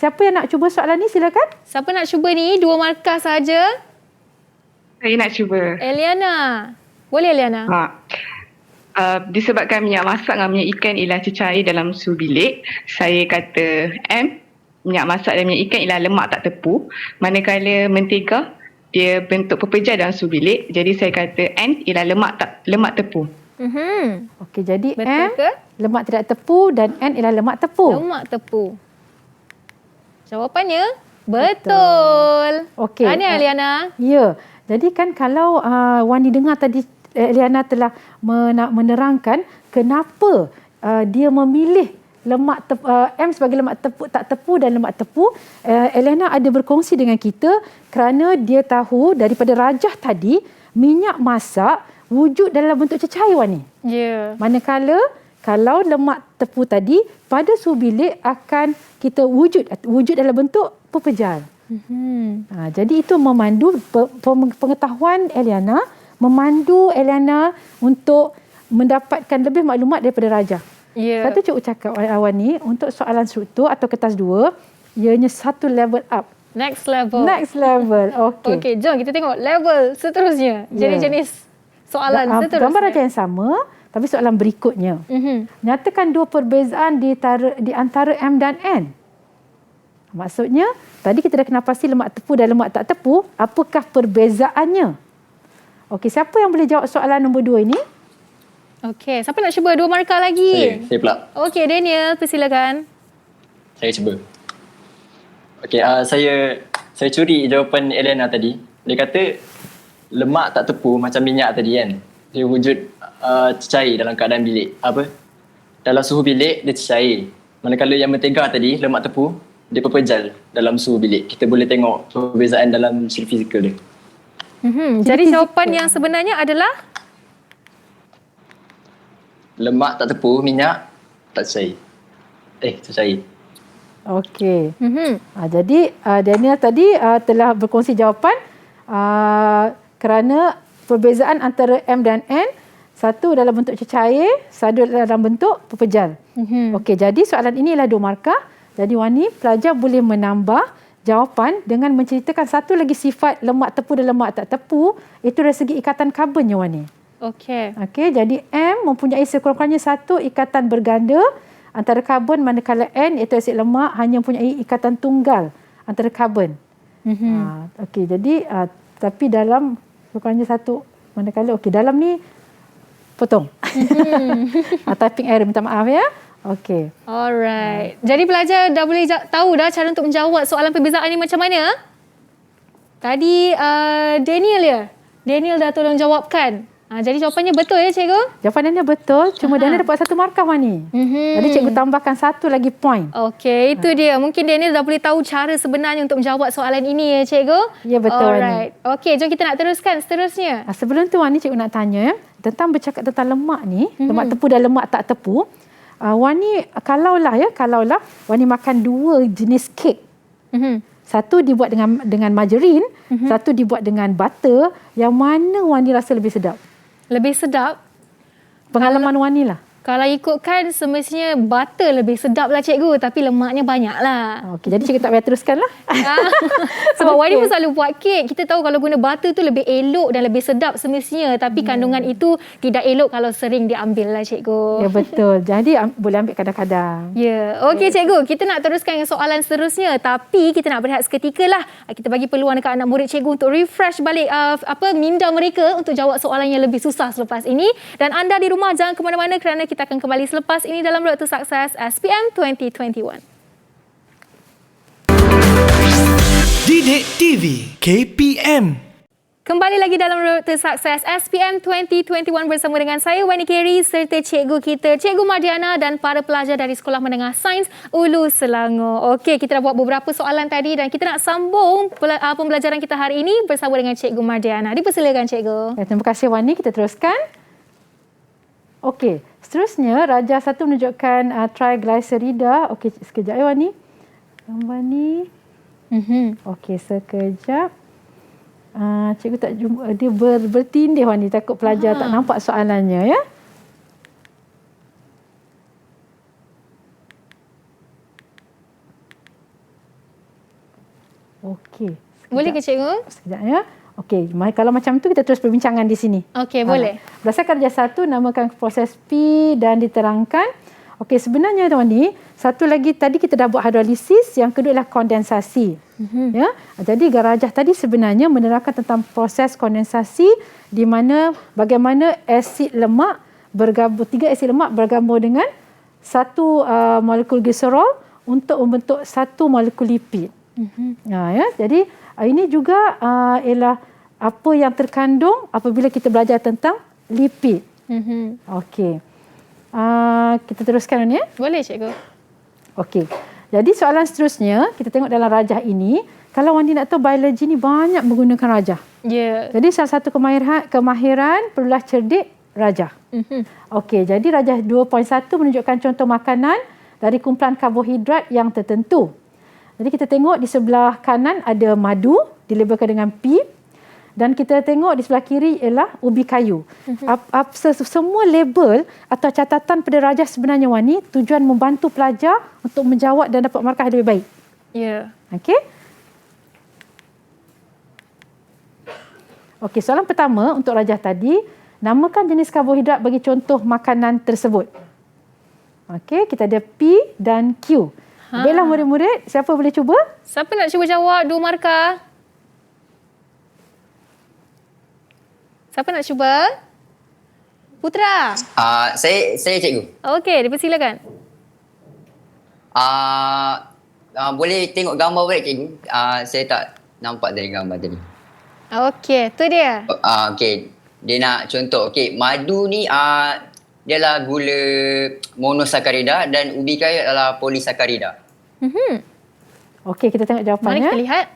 siapa yang nak cuba soalan ni silakan. Siapa nak cuba ni? 2 markah saja. Saya nak cuba. Eliana. Boleh Eliana? Disebabkan minyak masak dengan minyak ikan ialah cecair dalam suhu bilik, saya kata M, minyak masak dan minyak ikan ialah lemak tak tepu. Manakala mentega, dia bentuk pepejal dalam suhu bilik. Jadi saya kata N ialah lemak tepu. Okey, jadi Betul M, ke? lemak tidak tepu dan N ialah lemak tepu. Lemak tepu. Jawapannya betul. Okey. Tahniah Eliana. Ya. Jadi kan kalau Wani dengar tadi Eliana telah menerangkan kenapa dia memilih lemak M sebagai lemak tepu, tak tepu dan lemak tepu. Eliana ada berkongsi dengan kita kerana dia tahu daripada rajah tadi minyak masak wujud dalam bentuk cecair Wani. Ya. Manakala kalau lemak tepu tadi pada suhu bilik akan kita wujud dalam bentuk pepejal. Jadi itu memandu pengetahuan Eliana, memandu Eliana untuk mendapatkan lebih maklumat daripada rajah. Ya. Satu cikgu cakap awal ni untuk soalan struktur atau kertas 2, ianya satu level up. Next level. Next level. Okey. Okey, jom kita tengok level seterusnya. Jenis-jenis soalan seterusnya. Gambar rajah yang sama tapi soalan berikutnya. Nyatakan 2 perbezaan di antara M dan N. Maksudnya, tadi kita dah kenal pasti lemak tepu dan lemak tak tepu. Apakah perbezaannya? Okey, siapa yang boleh jawab soalan nombor 2 ini? Okey, siapa nak cuba 2 markah lagi? Saya pula. Okey, Daniel, persilakan. Saya cuba. Okey, saya curi jawapan Eliana tadi. Dia kata lemak tak tepu macam minyak tadi kan. Dia wujud cecair dalam keadaan bilik. Dalam suhu bilik dia cecair. Manakala yang mentega tadi lemak tepu, dia pepejal dalam suhu bilik. Kita boleh tengok perbezaan dalam segi fizikal dia. Jadi jawapan yang sebenarnya adalah lemak tak tepu, minyak tak cecair. Cecair. Okey. Jadi Daniel tadi telah berkongsi jawapan kerana perbezaan antara M dan N, satu dalam bentuk cecair, satu dalam bentuk pepejal. Okey, jadi soalan ini ialah 2 markah. Jadi Wani, pelajar boleh menambah jawapan dengan menceritakan satu lagi sifat lemak tepu dan lemak tak tepu, itu dari segi ikatan karbonnya Wani. okey. Okey, jadi M mempunyai sekurang-kurangnya satu ikatan berganda antara karbon, manakala N iaitu asid lemak hanya mempunyai ikatan tunggal antara karbon. Okey, jadi tapi dalam sekurang-kurangnya satu, manakala dalam ni potong. Typing error, minta maaf ya. Okey. Alright. Jadi pelajar dah boleh tahu dah cara untuk menjawab soalan perbezaan ni macam mana? Tadi Daniel ya? Daniel dah tolong jawabkan. Jadi jawapannya betul ya cikgu? Jawapannya betul. Cuma Daniel dapat 1 markah Wani. Jadi cikgu tambahkan 1 lagi point. Okey, itu dia. Mungkin Daniel dah boleh tahu cara sebenarnya untuk menjawab soalan ini ya cikgu? Ya betul Alright. Okey, jom kita nak teruskan seterusnya. Sebelum tu Wani, cikgu nak tanya tentang bercakap tentang lemak ni, lemak tepu dan lemak tak tepu. Wani kalaulah Wani makan 2 jenis kek. Satu dibuat dengan margarin, satu dibuat dengan butter. Yang mana Wani rasa lebih sedap? Lebih sedap? Pengalaman Wani lah. Kalau ikutkan semestinya butter lebih sedap lah cikgu, tapi lemaknya banyak lah. Okey, jadi cikgu tak payah teruskan lah. Sebab Wani pun selalu buat kek. Kita tahu kalau guna butter tu lebih elok dan lebih sedap semestinya. Tapi kandungan itu tidak elok kalau sering diambil lah cikgu. Ya betul. Jadi boleh ambil kadang-kadang. Ya. Okey cikgu, kita nak teruskan soalan seterusnya. Tapi kita nak berehat seketika lah. Kita bagi peluang dekat anak murid cikgu untuk refresh balik minda mereka untuk jawab soalan yang lebih susah selepas ini. Dan anda di rumah jangan ke mana-mana kerana kita akan kembali selepas ini dalam Road to Success SPM 2021. Didik TV KPM Kembali lagi dalam Road to Success SPM 2021 bersama dengan saya Wani Kerry serta cikgu kita, Cikgu Mardiana dan para pelajar dari Sekolah Menengah Sains Ulu Selangor. Okey, kita dah buat beberapa soalan tadi dan kita nak sambung pembelajaran kita hari ini bersama dengan Cikgu Mardiana. Dipersilakan Cikgu. Terima kasih Wani, kita teruskan. Okey, seterusnya Raja 1 menunjukkan triglycerida. Okey, sekejap ya Wani. Gambar ni. Okey, sekejap. Cikgu tak jumpa, dia bertindih Wani, takut pelajar tak nampak soalannya ya. Okey. Boleh ke Cikgu? Sekejap ya. Okey, kalau macam tu kita terus perbincangan di sini. Okey, boleh. Berdasarkan Raja 1, namakan proses P dan diterangkan. Okey, sebenarnya Wani, satu lagi tadi kita dah buat hidrolisis, yang kedua adalah kondensasi. Ya. Jadi Garajah tadi sebenarnya menerangkan tentang proses kondensasi di mana bagaimana asid lemak bergabung, 3 asid lemak bergabung dengan satu molekul gliserol untuk membentuk satu molekul lipid. Ya, jadi ini juga ialah apa yang terkandung apabila kita belajar tentang lipid. Okey. Kita teruskan ya? Boleh Cikgu. Okey. Jadi soalan seterusnya, kita tengok dalam rajah ini, kalau Wandi nak tahu biologi ni banyak menggunakan rajah. Ya. Jadi salah satu kemahiran perlulah cerdik rajah. Okey, jadi rajah 2.1 menunjukkan contoh makanan dari kumpulan karbohidrat yang tertentu. Jadi kita tengok di sebelah kanan ada madu, dilabelkan dengan P. Dan kita tengok di sebelah kiri ialah ubi kayu. Semua label atau catatan pada rajah sebenarnya Wani tujuan membantu pelajar untuk menjawab dan dapat markah lebih baik. Ya. Okey. Okey, soalan pertama untuk rajah tadi, namakan jenis karbohidrat bagi contoh makanan tersebut. Okey, kita ada P dan Q. Baiklah murid-murid, siapa boleh cuba? Siapa nak cuba jawab 2 markah? Siapa nak cuba? Putra. Saya cikgu. Okey, dipersilakan. Boleh tengok gambar balik cikgu. Saya tak nampak dari gambar tadi. Okey, tu dia. Okey. Dia nak contoh. Okey, madu ni dia adalah gula monosakarida dan ubi kayu adalah polisakarida. Okey, kita tengok jawapannya. Mari kita lihat.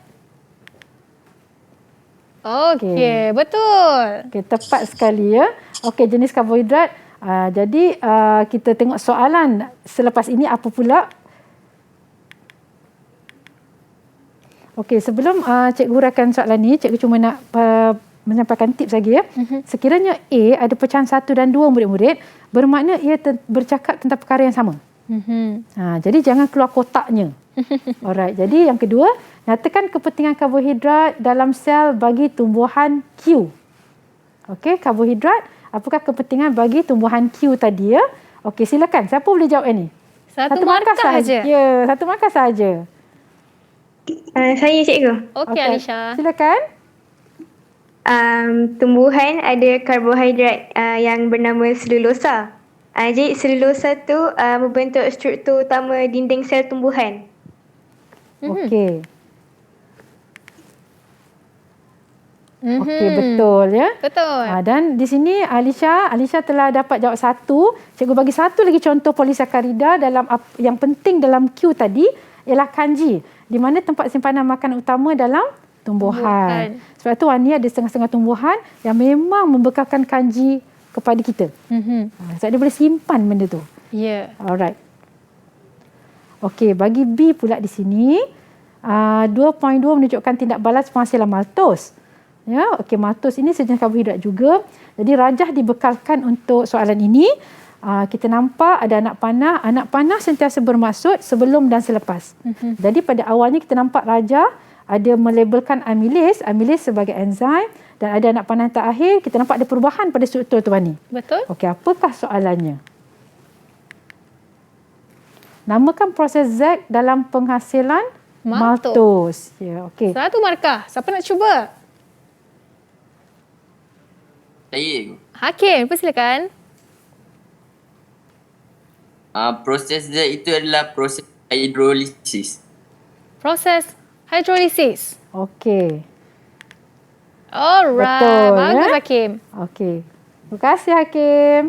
Okey, betul. Okey, tepat sekali ya. Okey, jenis karbohidrat. Jadi kita tengok soalan selepas ini apa pula? Okey, sebelum cikgu huraikan soalan ni, cikgu cuma nak menyampaikan tips lagi ya. Sekiranya A ada pecahan 1 dan 2 murid-murid, bermakna ia bercakap tentang perkara yang sama. Jadi jangan keluar kotaknya. Alright, jadi yang kedua, nyatakan kepentingan karbohidrat dalam sel bagi tumbuhan Q. Okey, karbohidrat, apakah kepentingan bagi tumbuhan Q tadi ya? Okey, silakan. Siapa boleh jawab ini? Satu markah saja. Ya, satu markah saja. Saya cikgu. Okey, Alisha. Silakan. Tumbuhan ada karbohidrat yang bernama selulosa. Jadi selulosa tu membentuk struktur utama dinding sel tumbuhan. Okey. Okey, betul ya. Betul. Dan di sini Alisha telah dapat jawab 1. Cikgu bagi 1 lagi contoh polisakarida dalam yang penting dalam Q tadi ialah kanji, di mana tempat simpanan makanan utama dalam tumbuhan. Sebab tu Wani ada setengah-setengah tumbuhan yang memang membekalkan kanji kepada kita. Sebab dia boleh simpan benda tu. Ya. Alright. Okey, bagi B pula di sini 2.2 menunjukkan tindak balas penghasilan maltos. Ya, okey, maltos ini sejenis karbohidrat juga. Jadi rajah dibekalkan untuk soalan ini. Kita nampak ada anak panah. Anak panah sentiasa bermaksud sebelum dan selepas. Jadi pada awalnya kita nampak rajah ada melabelkan amilis sebagai enzim, dan ada anak panah terakhir kita nampak ada perubahan pada struktur tu Wani. Betul. Okey, apakah soalannya? Namakan proses Z dalam penghasilan maltos. Ya, okey. 1 markah. Siapa nak cuba? Saya. Hakim, persilakan. Proses Z itu adalah proses hidrolisis. Proses hidrolisis. Okey. Alright. Betul, Bagus, ya? Hakim. Okey. Terima kasih, Hakim.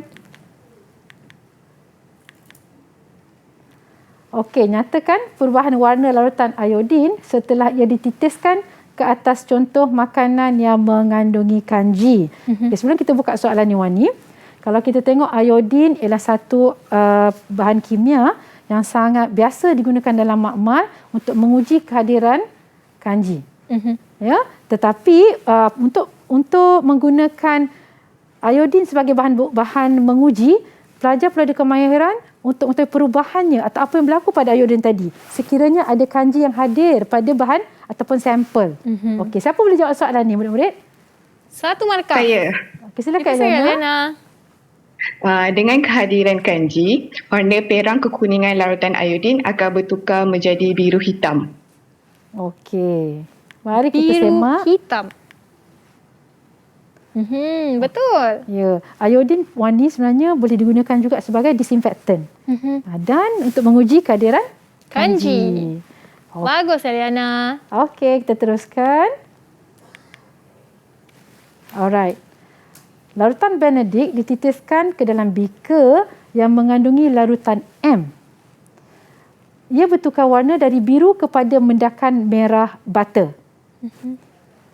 Okey, nyatakan perubahan warna larutan iodin setelah ia dititiskan ke atas contoh makanan yang mengandungi kanji. Okay, sebelum kita buka soalan ni, Wani, kalau kita tengok iodin ialah satu bahan kimia yang sangat biasa digunakan dalam makmal untuk menguji kehadiran kanji. Ya, tetapi untuk menggunakan iodin sebagai bahan menguji, pelajar perlu ada kemahiran untuk mengetahui perubahannya atau apa yang berlaku pada iodin tadi. Sekiranya ada kanji yang hadir pada bahan ataupun sampel. Okey, siapa boleh jawab soalan ni, murid-murid? 1 markah. Saya. Okey, silakan Silakan, Elena. Elena. Dengan kehadiran kanji, warna perang kekuningan larutan iodin akan bertukar menjadi biru hitam. Okey. Mari kita Biru semak. hitam. Betul. Ya, iodin Wani sebenarnya boleh digunakan juga sebagai disinfektan. Dan untuk menguji kehadiran Kanji. Bagus, Eliana. Okey, kita teruskan. Alright. Larutan Benedict dititiskan ke dalam beaker yang mengandungi larutan M. Ia bertukar warna dari biru kepada mendakan merah bata.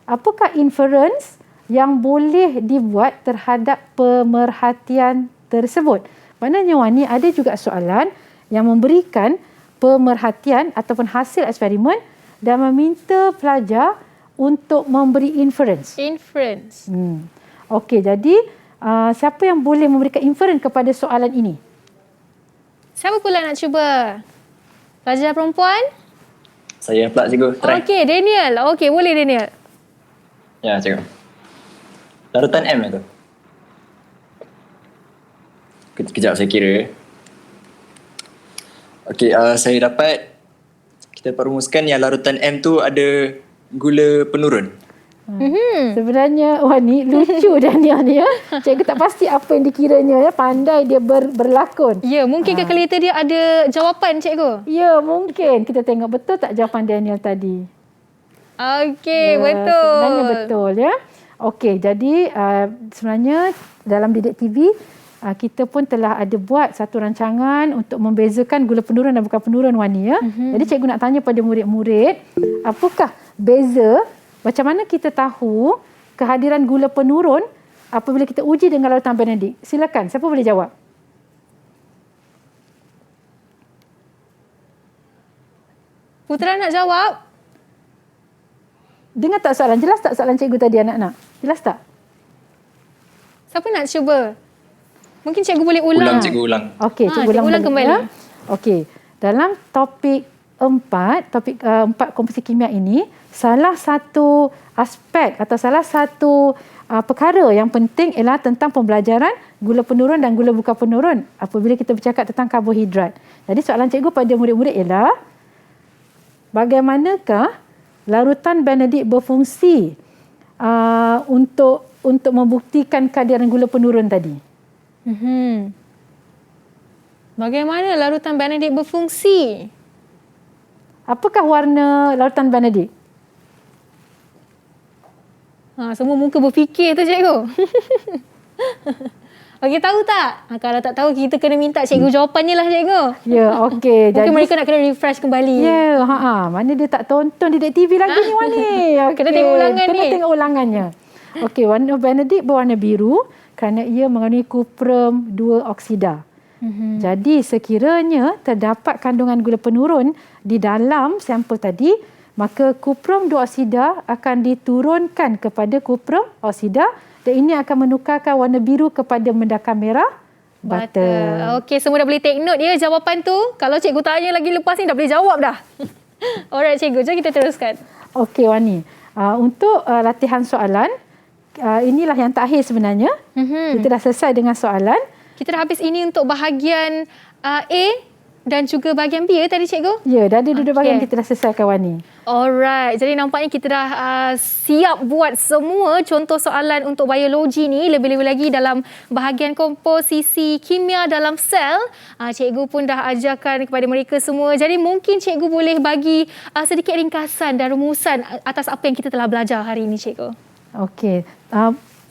Apakah inference yang boleh dibuat terhadap pemerhatian tersebut? Maknanya, Wani, ada juga soalan yang memberikan pemerhatian ataupun hasil eksperimen dan meminta pelajar untuk memberi inference. Inference. Okey, jadi siapa yang boleh memberikan inference kepada soalan ini? Siapa pula nak cuba? Pelajar perempuan? Saya pula, cikgu. Try. Okey, Daniel. Okey, boleh Daniel. Ya, cikgu. Larutan M itu. Kejap saya kira. Okey, saya dapat, kita dapat rumuskan yang larutan M tu ada gula penurun. Sebenarnya Wani lucu Daniel ni ya. Cikgu tak pasti apa yang dikiranya ya. Pandai dia berlakon. Ya, mungkin ke kelihatan dia ada jawapan, cikgu? Ya, mungkin. Kita tengok betul tak jawapan Daniel tadi. Okey, Ya, betul. Sebenarnya betul ya. Okey, jadi sebenarnya dalam Didik TV kita pun telah ada buat satu rancangan untuk membezakan gula penurun dan bukan penurun, Wani ya. Jadi cikgu nak tanya pada murid-murid, apakah beza, macam mana kita tahu kehadiran gula penurun apabila kita uji dengan larutan Benedict? Silakan, siapa boleh jawab? Putra nak jawab? Dengar tak soalan? Jelas tak soalan cikgu tadi, anak-anak? Jelas tak? Siapa nak cuba? Mungkin cikgu boleh ulang. Ulang, cikgu ulang. Okey, cikgu cikgu ulang kembali. Ya. Okey, dalam topik 4 komposisi kimia ini, salah satu aspek atau salah satu perkara yang penting ialah tentang pembelajaran gula penurun dan gula bukan penurun apabila kita bercakap tentang karbohidrat. Jadi soalan cikgu pada murid-murid ialah, bagaimanakah larutan Benedict berfungsi untuk membuktikan kehadiran gula penurun tadi? Bagaimana larutan Benedict berfungsi? Apakah warna larutan Benedict? Semua muka berfikir tu, cikgu. Okey, tahu tak? Kalau tak tahu, kita kena minta cikgu jawapannya lah, cikgu. Ya, okey. Mungkin mereka nak kena refresh kembali. Ya, mana dia tak tonton Didik TV lagi ni, Wani. Kena tengok ulangan ni. Kena tengok ulangannya. Okey, warna Benedict berwarna biru kerana ia mengandungi kuprum 2 oksida. Jadi sekiranya terdapat kandungan gula penurun di dalam sampel tadi, maka kuprum 2 oksida akan diturunkan kepada kuprum oksida dan ini akan menukarkan warna biru kepada mendakan merah bata. Okey, semua dah boleh take note ya jawapan tu. Kalau cikgu tanya lagi lepas ni dah boleh jawab dah. Alright cikgu, jom kita teruskan. Okey Wani, untuk latihan soalan, inilah yang terakhir sebenarnya. Kita dah selesai dengan soalan. Kita dah habis ini untuk bahagian A dan juga bahagian B ya tadi cikgu? Ya, dah ada dua bahagian kita dah selesaikan Wani. Alright, jadi nampaknya kita dah siap buat semua contoh soalan untuk biologi ni. Lebih-lebih lagi dalam bahagian komposisi kimia dalam sel. Cikgu pun dah ajarkan kepada mereka semua. Jadi mungkin cikgu boleh bagi sedikit ringkasan dan rumusan atas apa yang kita telah belajar hari ini, cikgu. Okey.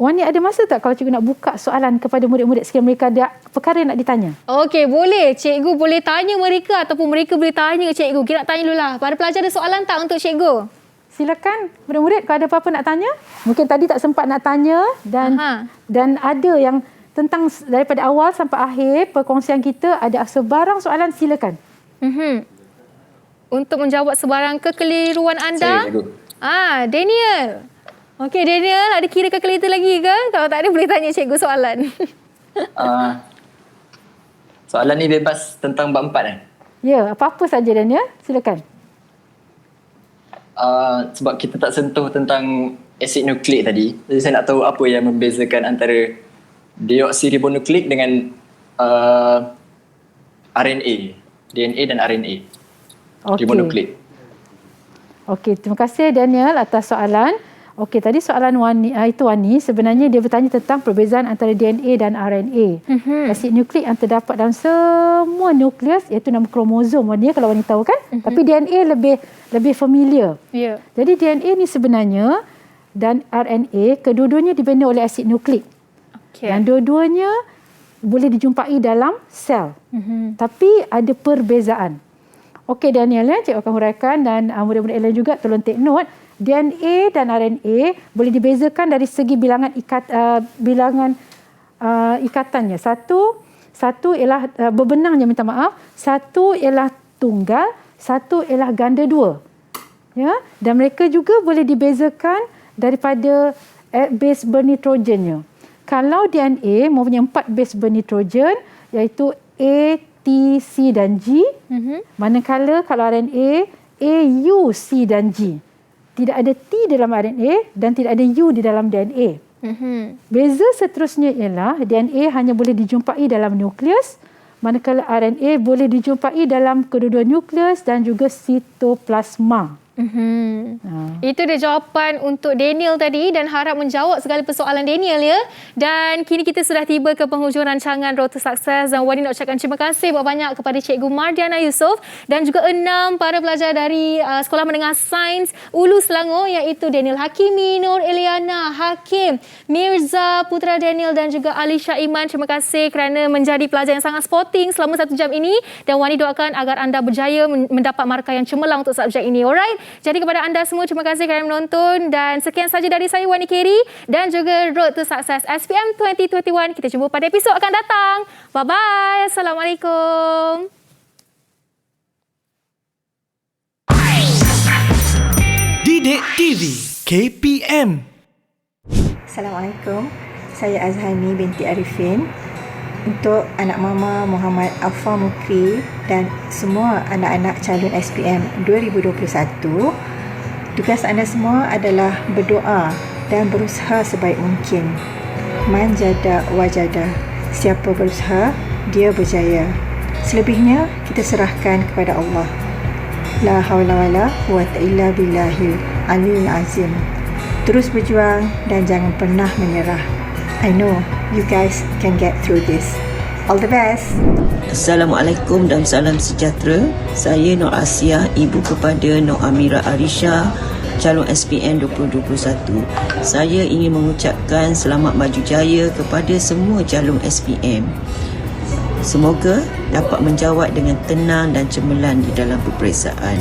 Wani ada masa tak kalau cikgu nak buka soalan kepada murid-murid sekalian, mereka ada perkara yang nak ditanya? Okey, boleh. Cikgu boleh tanya mereka ataupun mereka boleh tanya cikgu. Kita nak tanya dulu lah. Para pelajar ada soalan tak untuk cikgu? Silakan murid-murid kalau ada apa-apa nak tanya. Mungkin tadi tak sempat nak tanya dan ada yang tentang daripada awal sampai akhir perkongsian kita ada sebarang soalan, silakan. Untuk menjawab sebarang kekeliruan anda. Saya, cikgu. Daniel. Okey, Daniel, ada kira kekeliru lagi ke? Kalau tak ada, boleh tanya cikgu soalan. Soalan ni bebas tentang bab 4 kan? Ya, apa-apa saja Daniel, silakan. Sebab kita tak sentuh tentang asid nukleik tadi, jadi saya nak tahu apa yang membezakan antara deoksiribonukleik dengan RNA, DNA dan RNA. Ribonukleik. Okey, terima kasih Daniel atas soalan. Okey, tadi soalan Wani sebenarnya dia bertanya tentang perbezaan antara DNA dan RNA. Asid nukleik yang terdapat dalam semua nukleus, iaitu nama kromosom Wani, kalau Wani tahu kan? Tapi DNA lebih familiar. Jadi DNA ni sebenarnya dan RNA kedua-duanya dibina oleh asid nukleik. Dan dua-duanya boleh dijumpai dalam sel. Tapi ada perbezaan. Okey Daniel, cikgu akan huraikan dan murid-murid lain juga tolong take note. DNA dan RNA boleh dibezakan dari segi bilangan ikatannya. Satu ialah berbenangnya, minta maaf. Satu ialah tunggal, satu ialah ganda dua. Ya, dan mereka juga boleh dibezakan daripada base bernitrogennya. Kalau DNA mempunyai 4 base bernitrogen, iaitu A, T, C dan G. Manakala kalau RNA A, U, C dan G. Tidak ada T dalam RNA dan tidak ada U di dalam DNA. Beza seterusnya ialah DNA hanya boleh dijumpai dalam nukleus, manakala RNA boleh dijumpai dalam kedua-dua nukleus dan juga sitoplasma. Itu dia jawapan untuk Daniel tadi dan harap menjawab segala persoalan Daniel ya. Dan kini kita sudah tiba ke penghujung rancangan Road to Success dan Wani nak ucapkan terima kasih banyak kepada Cikgu Mardiana Yusof dan juga 6 para pelajar dari Sekolah Menengah Sains Ulu Selangor, iaitu Daniel Hakimi, Nur Eliana Hakim, Mirza Putra Daniel dan juga Alisha Iman. Terima kasih kerana menjadi pelajar yang sangat sporting selama 1 jam ini dan Wani doakan agar anda berjaya mendapat markah yang cemerlang untuk subjek ini. Alright. Jadi kepada anda semua, terima kasih kerana menonton dan sekian saja dari saya Wani Keri dan juga Road to Success SPM 2021. Kita jumpa pada episod akan datang. Bye-bye. Assalamualaikum. Didik TV KPM. Assalamualaikum. Saya Azhani binti Arifin. Untuk anak mama Muhammad Affa Mukri dan semua anak-anak calon SPM 2021, tugas anda semua adalah berdoa dan berusaha sebaik mungkin. Man jada wajada. Siapa berusaha, dia berjaya. Selebihnya, kita serahkan kepada Allah. La haula wala quwwata illa billahil aliyil azim. Terus berjuang dan jangan pernah menyerah. I know you guys can get through this. All the best. Assalamualaikum dan salam sejahtera. Saya Nur Asia, ibu kepada Nur Amira Arisha, calon SPM 2021. Saya ingin mengucapkan selamat maju jaya kepada semua calon SPM. Semoga dapat menjawab dengan tenang dan cemerlang di dalam peperiksaan.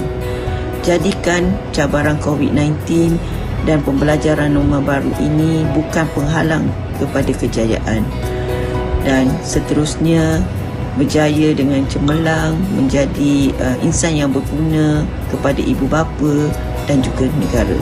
Jadikan cabaran COVID-19 dan pembelajaran norma baru ini bukan penghalang kepada kejayaan, dan seterusnya berjaya dengan cemerlang menjadi insan yang berguna kepada ibu bapa dan juga negara.